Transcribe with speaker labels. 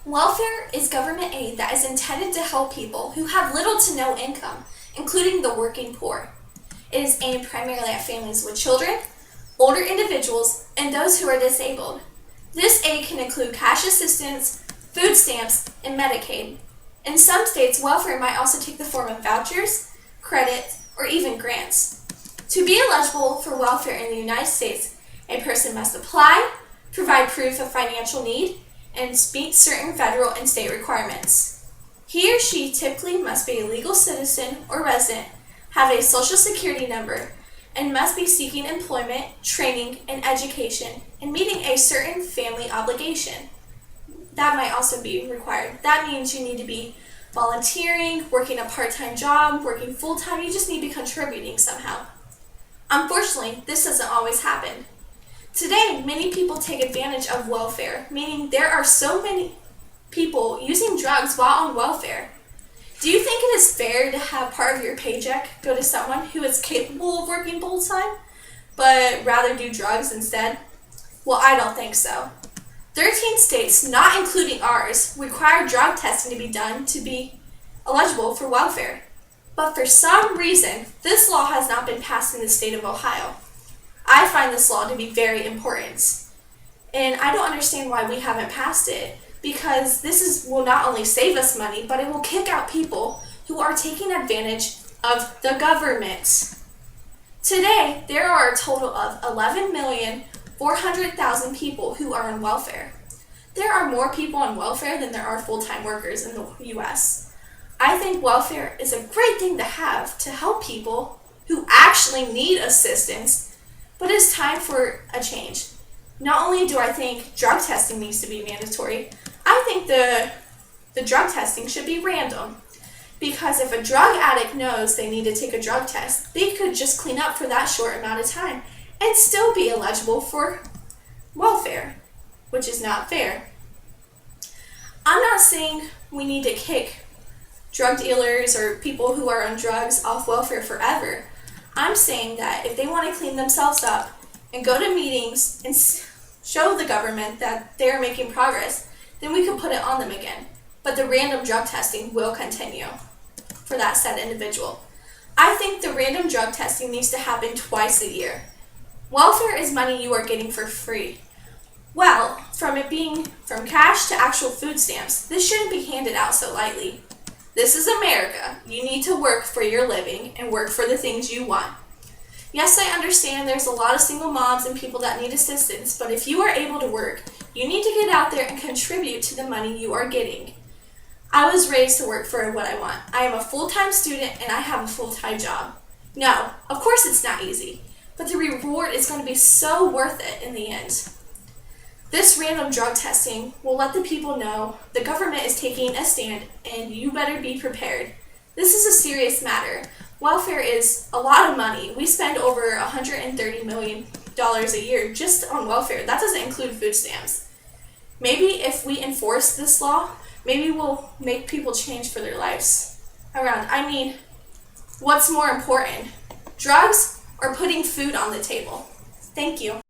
Speaker 1: Welfare is government aid that is intended to help people who have little to no income, including the working poor. It is aimed primarily at families with children, older individuals, and those who are disabled. This aid can include cash assistance, food stamps, and Medicaid. In some states, welfare might also take the form of vouchers, credit, or even grants. To be eligible for welfare in the United States, a person must apply, provide proof of financial need, and meet certain federal and state requirements. He or she typically must be a legal citizen or resident, have a social security number, and must be seeking employment, training, and education, and meeting a certain family obligation. That might also be required. That means you need to be volunteering, working a part-time job, working full-time. You just need to be contributing somehow. Unfortunately, this doesn't always happen. Today, many people take advantage of welfare, meaning there are so many people using drugs while on welfare. Do you think it is fair to have part of your paycheck go to someone who is capable of working full-time, but rather do drugs instead? Well, I don't think so. 13 states, not including ours, require drug testing to be done to be eligible for welfare. But for some reason, this law has not been passed in the state of Ohio. I find this law to be very important, and I don't understand why we haven't passed it, because will not only save us money, but it will kick out people who are taking advantage of the government. Today, there are a total of 11,400,000 people who are on welfare. There are more people on welfare than there are full-time workers in the U.S. I think welfare is a great thing to have to help people who actually need assistance, but it's time for a change. Not only do I think drug testing needs to be mandatory, I think the drug testing should be random. Because if a drug addict knows they need to take a drug test, they could just clean up for that short amount of time and still be eligible for welfare, which is not fair. I'm not saying we need to kick drug dealers or people who are on drugs off welfare forever. I'm saying that if they want to clean themselves up and go to meetings and show the government that they're making progress, then we can put it on them again. But the random drug testing will continue for that said individual. I think the random drug testing needs to happen twice a year. Welfare is money you are getting for free. Well, from it being from cash to actual food stamps, this shouldn't be handed out so lightly. This is America. You need to work for your living and work for the things you want. Yes, I understand there's a lot of single moms and people that need assistance, but if you are able to work, you need to get out there and contribute to the money you are getting. I was raised to work for what I want. I am a full-time student and I have a full-time job. No, of course it's not easy, but the reward is going to be so worth it in the end. This random drug testing will let the people know the government is taking a stand and you better be prepared. This is a serious matter. Welfare is a lot of money. We spend over $130 million a year just on welfare. That doesn't include food stamps. Maybe if we enforce this law, maybe we'll make people change for their lives around. I mean, what's more important, drugs or putting food on the table? Thank you.